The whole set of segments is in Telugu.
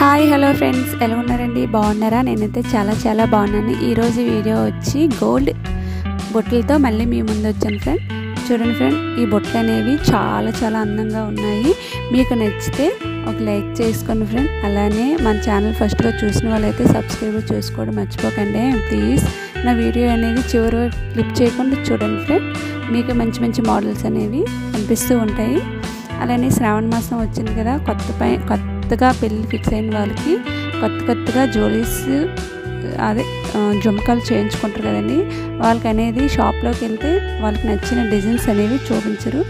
హాయ్ హలో ఫ్రెండ్స్, ఎలా ఉన్నారండి? బాగున్నారా? నేనైతే చాలా బాగున్నాను. ఈరోజు వీడియో వచ్చి గోల్డ్ బొట్లతో మళ్ళీ మీ ముందు వచ్చాను ఫ్రెండ్. చూడండి ఫ్రెండ్, ఈ బొట్లు అనేవి చాలా అందంగా ఉన్నాయి. మీకు నచ్చితే ఒక లైక్ చేసుకోండి ఫ్రెండ్. అలానే మన ఛానల్ ఫస్ట్గా చూసిన వాళ్ళైతే సబ్స్క్రైబ్ చేసుకోవడం మర్చిపోకండి ప్లీజ్. నా వీడియో అనేది చివరి క్లిప్ చేయకుండా చూడండి ఫ్రెండ్. మీకు మంచి మోడల్స్ అనేవి కనిపిస్తూ ఉంటాయి. అలానే శ్రావణ మాసం వచ్చింది కదా, కొత్తగా పెళ్ళి ఫిక్స్ అయిన వాళ్ళకి కొత్తగా జ్యువెలరీస్ అదే జుంకాలు చేయించుకుంటారు కదండి. వాళ్ళకి అనేది షాప్లోకి వెళ్తే వాళ్ళకి నచ్చిన డిజైన్స్ అనేవి చూపించరు.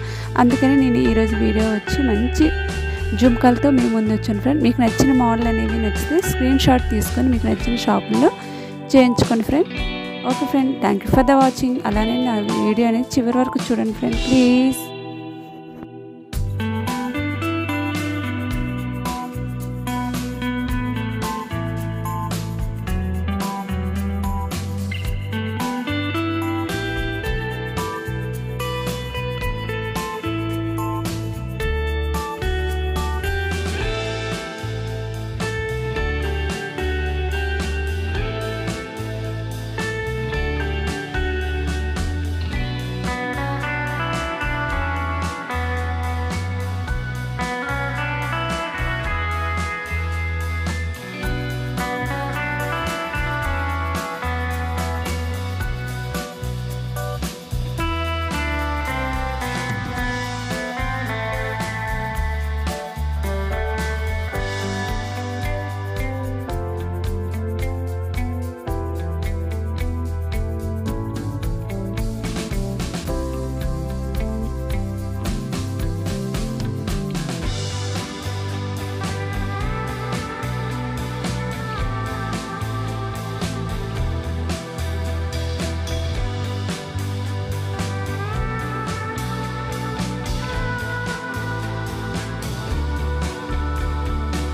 అందుకని నేను ఈరోజు వీడియో వచ్చి మంచి జుంకాలతో మీ ముందు వచ్చాను ఫ్రెండ్. మీకు నచ్చిన మోడల్ అనేవి నచ్చితే స్క్రీన్ షాట్ తీసుకొని మీకు నచ్చిన షాపుల్లో చేయించుకోండి friend. Okay friend, thank you for the watching. అలానే నా వీడియో అనేది చివరి వరకు చూడండి ఫ్రెండ్ ప్లీజ్.